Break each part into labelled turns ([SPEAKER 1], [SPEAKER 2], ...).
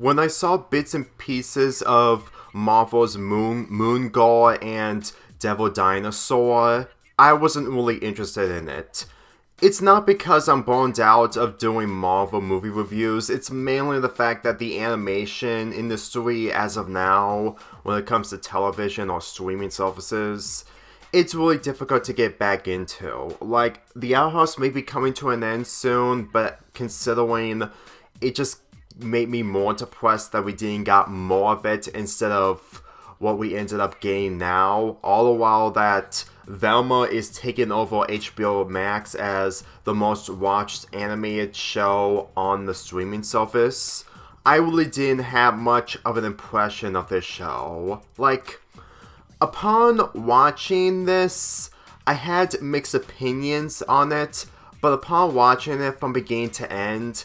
[SPEAKER 1] When I saw bits and pieces of Marvel's Moon Girl and Devil Dinosaur, I wasn't really interested in it. It's not because I'm burned out of doing Marvel movie reviews, it's mainly the fact that the animation industry as of now, when it comes to television or streaming services, it's really difficult to get back into. Like, The Owl House may be coming to an end soon, but considering it just made me more depressed that we didn't get more of it instead of what we ended up getting now, all the while that Velma is taking over HBO Max as the most watched animated show on the streaming service. I really didn't have much of an impression of this show. Like, upon watching this, I had mixed opinions on it, but upon watching it from beginning to end,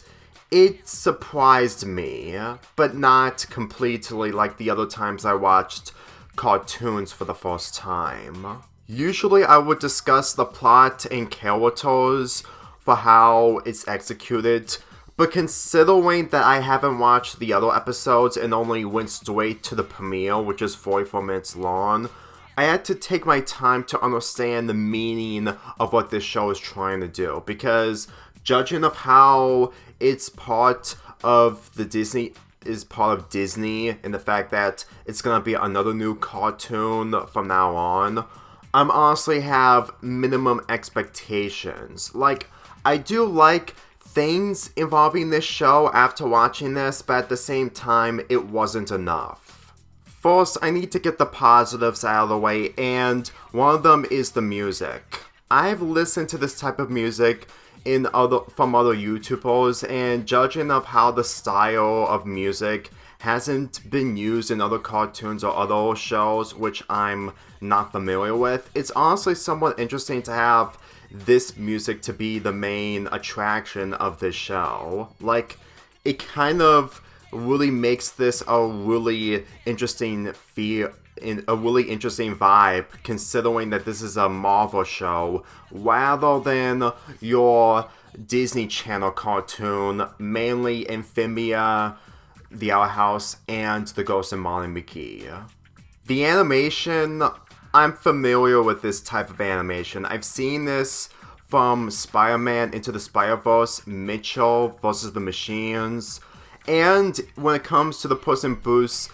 [SPEAKER 1] it surprised me, but not completely like the other times I watched cartoons for the first time. Usually I would discuss the plot and characters for how it's executed, but considering that I haven't watched the other episodes and only went straight to the premiere, which is 44 minutes long, I had to take my time to understand the meaning of what this show is trying to do, because judging of how it's part of Disney and the fact that it's gonna be another new cartoon from now on, I'm honestly have minimum expectations. Like, I do like things involving this show after watching this, but at the same time, it wasn't enough. First, I need to get the positives out of the way, and one of them is the music. I've listened to this type of music from other YouTubers, and judging of how the style of music hasn't been used in other cartoons or other shows, which I'm not familiar with, it's honestly somewhat interesting to have this music to be the main attraction of this show. Like, it kind of really makes this a really interesting a really interesting vibe, considering that this is a Marvel show rather than your Disney Channel cartoon, mainly Amphibia, The Owl House, and The Ghost and Molly McGee. The animation, I'm familiar with this type of animation. I've seen this from Spider-Man Into the Spider-Verse, Mitchell vs. the Machines, and when it comes to the Puss in Boots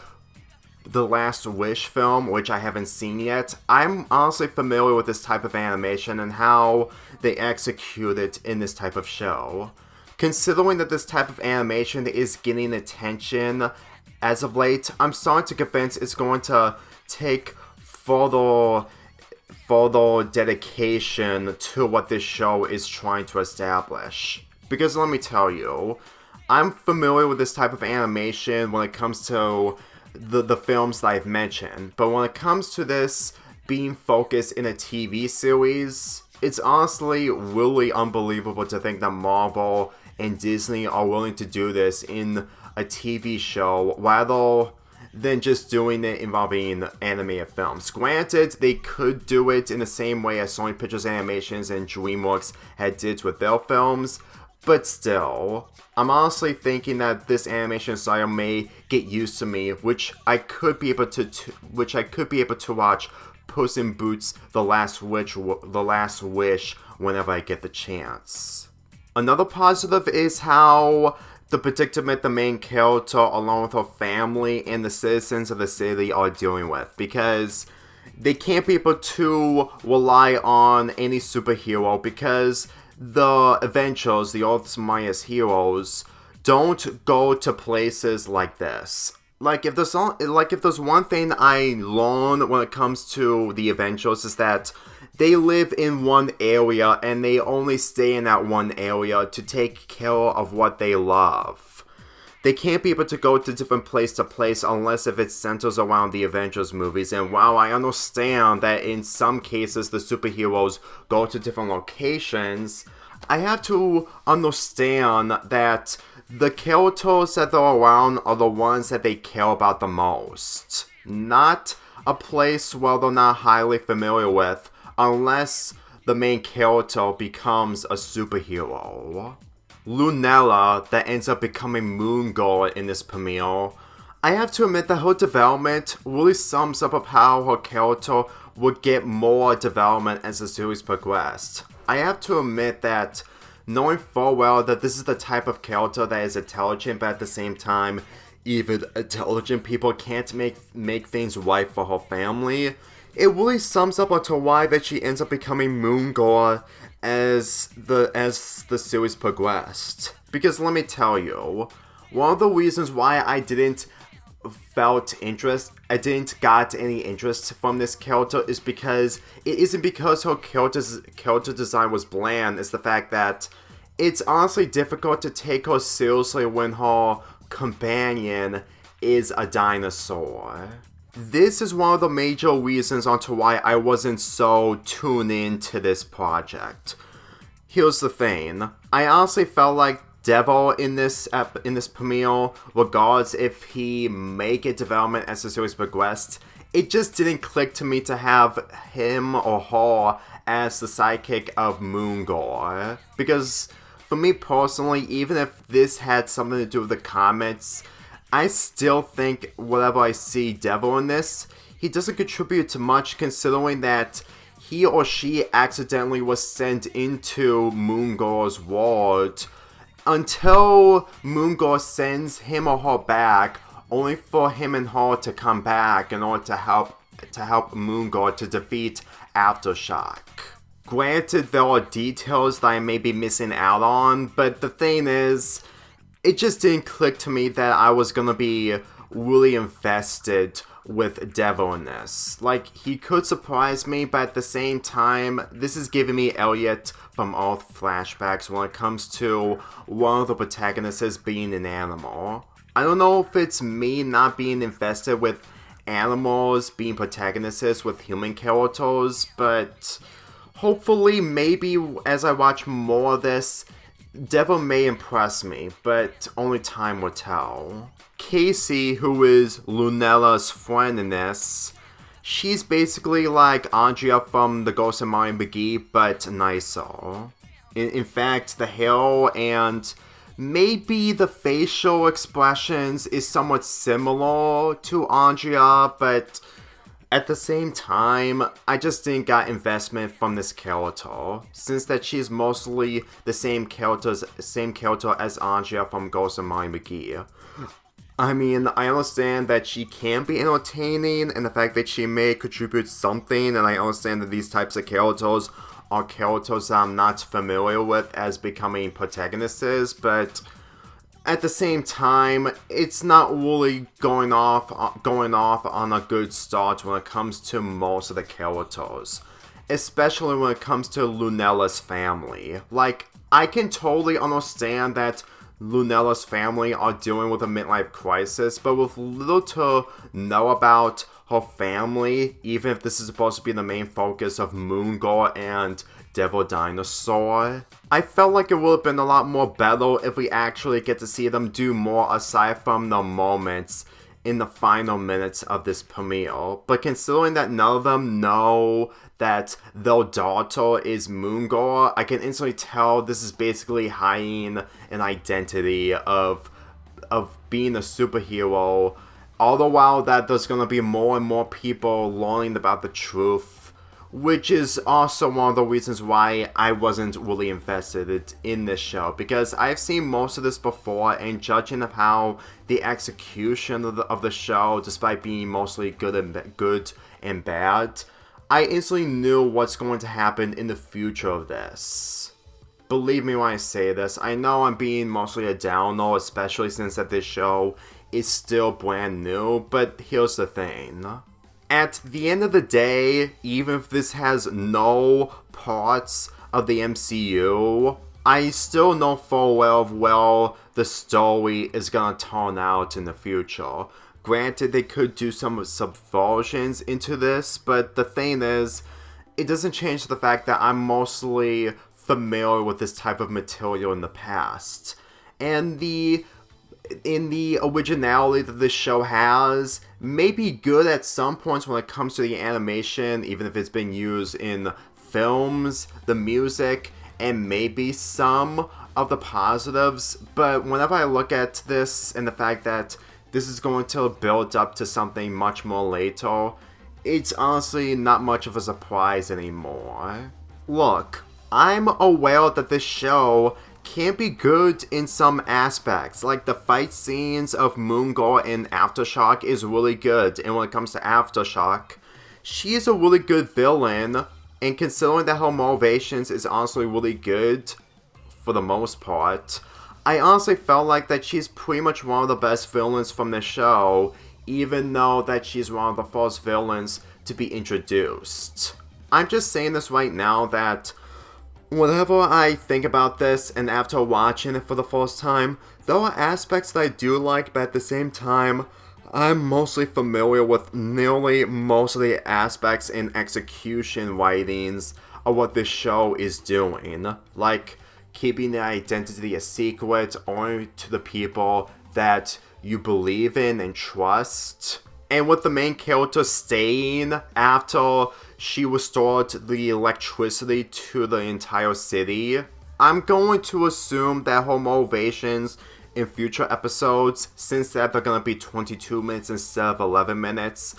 [SPEAKER 1] The Last Wish film, which I haven't seen yet, I'm honestly familiar with this type of animation and how they execute it in this type of show. Considering that this type of animation is getting attention as of late, I'm starting to convince it's going to take further dedication to what this show is trying to establish. Because let me tell you, I'm familiar with this type of animation when it comes to the films that I've mentioned, but when it comes to this being focused in a TV series, it's honestly really unbelievable to think that Marvel and Disney are willing to do this in a TV show rather than just doing it involving animated films. Granted, they could do it in the same way as Sony Pictures Animations and DreamWorks had did with their films, but still, I'm honestly thinking that this animation style may get used to me, which I could be able to watch Puss in Boots: The Last Wish whenever I get the chance. Another positive is how the predicament the main character, along with her family and the citizens of the city, are dealing with, because they can't be able to rely on any superhero because the Avengers, the Earth's Mightiest Heroes, don't go to places like this. Like, if there's one thing I learned when it comes to the Avengers, is that they live in one area and they only stay in that one area to take care of what they love. They can't be able to go to different place to place unless if it centers around the Avengers movies. And while I understand that in some cases the superheroes go to different locations, I have to understand that the characters that they're around are the ones that they care about the most. Not a place where they're not highly familiar with, unless the main character becomes a superhero. Lunella that ends up becoming Moon Girl in this premiere. I have to admit that her development really sums up of how her character would get more development as the series progressed. I have to admit that knowing full well that this is the type of character that is intelligent, but at the same time, even intelligent people can't make things right for her family, it really sums up onto why that she ends up becoming Moon Girl as the series progressed. Because let me tell you, one of the reasons why I didn't got any interest from this character is because it isn't because her character design was bland, it's the fact that it's honestly difficult to take her seriously when her companion is a dinosaur. This is one of the major reasons onto why I wasn't so tuned into this project. Here's the thing, I honestly felt like Devil in this premiere, regardless if he make a development as the series progressed, it just didn't click to me to have him or her as the sidekick of Moon Girl. Because for me personally, even if this had something to do with the comics, I still think whenever I see Devil in this, he doesn't contribute to much, considering that he or she accidentally was sent into Moon Girl's world until Moon Girl sends him or her back, only for him and her to come back in order to help Moon Girl to defeat Aftershock. Granted, there are details that I may be missing out on, but the thing is, it just didn't click to me that I was gonna be really invested with Devil in this. Like, he could surprise me, but at the same time, this is giving me Elliot from Earth flashbacks when it comes to one of the protagonists being an animal. I don't know if it's me not being invested with animals being protagonists with human characters, but hopefully, maybe as I watch more of this, Devil may impress me, but only time will tell. Casey, who is Lunella's friend in this, she's basically like Andrea from The Ghost of Mario McGee, but nicer. In fact, the hair and maybe the facial expressions is somewhat similar to Andrea, but at the same time, I just didn't get investment from this character, since that she's mostly the same character as Andrea from Ghost of Mario McGee. I mean, I understand that she can be entertaining, and the fact that she may contribute something, and I understand that these types of characters are characters that I'm not familiar with as becoming protagonists, but at the same time, it's not really going off on a good start when it comes to most of the characters. Especially when it comes to Lunella's family. Like, I can totally understand that Lunella's family are dealing with a midlife crisis, but with little to know about her family, even if this is supposed to be the main focus of Moon Girl and Devil Dinosaur, I felt like it would have been a lot more better if we actually get to see them do more aside from the moments in the final minutes of this premiere. But considering that none of them know that their daughter is Moon Girl, I can instantly tell this is basically hiding an identity of being a superhero, all the while that there's gonna be more and more people learning about the truth, which is also one of the reasons why I wasn't really invested in this show, because I've seen most of this before, and judging of how the execution of the show, despite being mostly good and bad, I instantly knew what's going to happen in the future of this. Believe me when I say this, I know I'm being mostly a downer, especially since that this show is still brand new, but here's the thing. At the end of the day, even if this has no parts of the MCU, I still know full well the story is gonna turn out in the future. Granted, they could do some subversions into this, but the thing is, it doesn't change the fact that I'm mostly familiar with this type of material in the past. And in the originality that this show has, may be good at some points when it comes to the animation, even if it's been used in films, the music, and maybe some of the positives, but whenever I look at this and the fact that this is going to build up to something much more later, it's honestly not much of a surprise anymore. Look, I'm aware that this show can be good in some aspects, like the fight scenes of Moon Girl in Aftershock is really good, and when it comes to Aftershock, she is a really good villain, and considering that her motivations is honestly really good, for the most part, I honestly felt like that she's pretty much one of the best villains from the show, even though that she's one of the first villains to be introduced. I'm just saying this right now that whenever I think about this and after watching it for the first time, there are aspects that I do like, but at the same time, I'm mostly familiar with nearly most of the aspects and execution writings of what this show is doing. Like, keeping the identity a secret only to the people that you believe in and trust. And with the main character staying after she restored the electricity to the entire city, I'm going to assume that her motivations in future episodes, since that they're going to be 22 minutes instead of 11 minutes,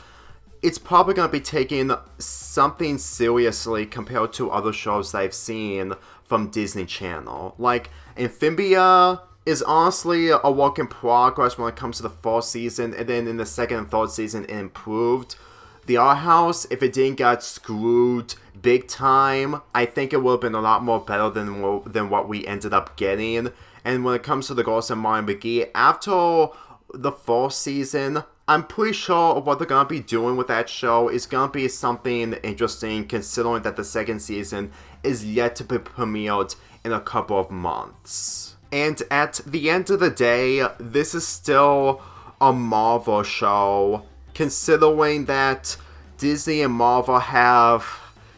[SPEAKER 1] it's probably going to be taking something seriously compared to other shows that I've seen from Disney Channel. Like, Amphibia is honestly a work in progress when it comes to the first season, and then in the second and third season it improved. The Art House, if it didn't get screwed big time, I think it would have been a lot more better than what we ended up getting. And when it comes to the Ghost and Martin McGee, after the first season, I'm pretty sure what they're going to be doing with that show is going to be something interesting, considering that the second season is yet to be premiered in a couple of months. And at the end of the day, this is still a Marvel show, considering that Disney and Marvel have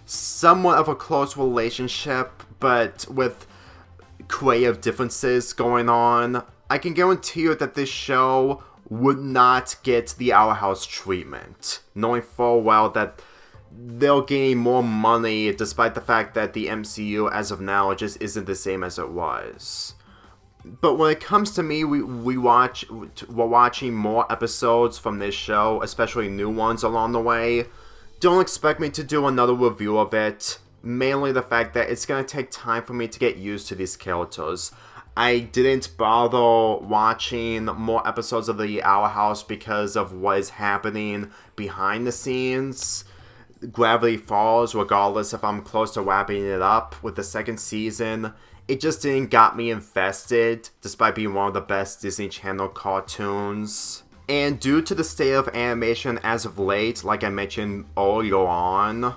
[SPEAKER 1] somewhat of a close relationship, but with creative differences going on. I can guarantee you that this show would not get the Our House treatment, knowing full well that they're getting more money despite the fact that the MCU as of now just isn't the same as it was. But when it comes to me, we're watching more episodes from this show, especially new ones along the way. Don't expect me to do another review of it, mainly the fact that it's going to take time for me to get used to these characters. I didn't bother watching more episodes of the Our House because of what is happening behind the scenes. Gravity Falls, regardless if I'm close to wrapping it up with the second season, it just didn't got me invested, despite being one of the best Disney Channel cartoons. And due to the state of animation as of late, like I mentioned earlier on,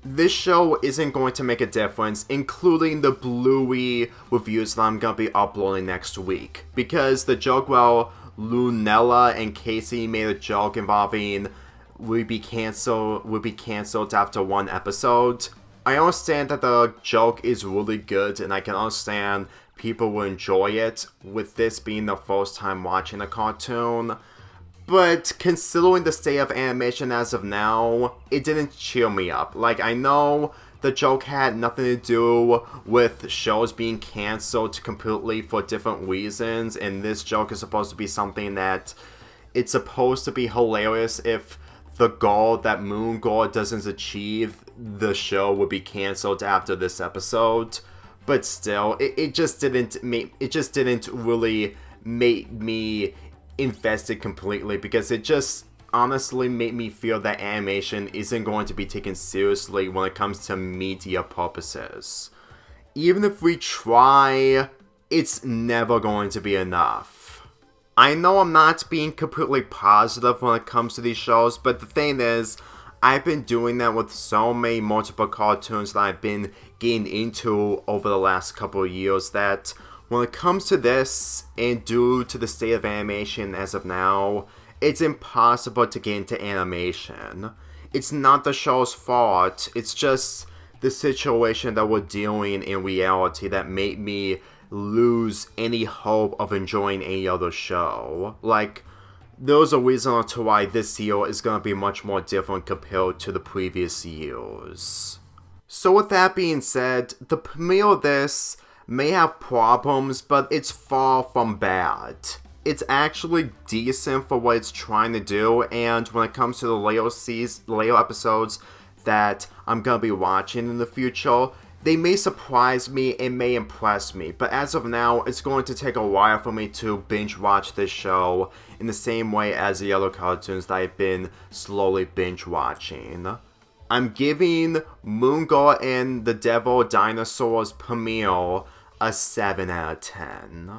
[SPEAKER 1] this show isn't going to make a difference, including the Bluey reviews that I'm going to be uploading next week. Because the joke where Lunella and Casey made a joke involving would be cancelled after one episode. I understand that the joke is really good, and I can understand people will enjoy it, with this being the first time watching a cartoon. But considering the state of animation as of now, it didn't cheer me up. Like, I know the joke had nothing to do with shows being cancelled completely for different reasons, and this joke is supposed to be something that it's supposed to be hilarious if the goal that Moon Girl doesn't achieve, the show would be cancelled after this episode. But still, it just didn't really make me invested completely, because it just honestly made me feel that animation isn't going to be taken seriously when it comes to media purposes. Even if we try, it's never going to be enough. I know I'm not being completely positive when it comes to these shows, but the thing is, I've been doing that with so many multiple cartoons that I've been getting into over the last couple of years, that when it comes to this, and due to the state of animation as of now, it's impossible to get into animation. It's not the show's fault, it's just the situation that we're dealing in reality that made me lose any hope of enjoying any other show. Like, there's a reason to why this year is going to be much more different compared to the previous years. So with that being said, the premiere of this, may have problems, but it's far from bad. It's actually decent for what it's trying to do, and when it comes to the later episodes that I'm gonna be watching in the future, they may surprise me and may impress me, but as of now, it's going to take a while for me to binge watch this show in the same way as the other cartoons that I've been slowly binge watching. I'm giving Moon Girl and the Devil Dinosaur's premiere a 7 out of 10.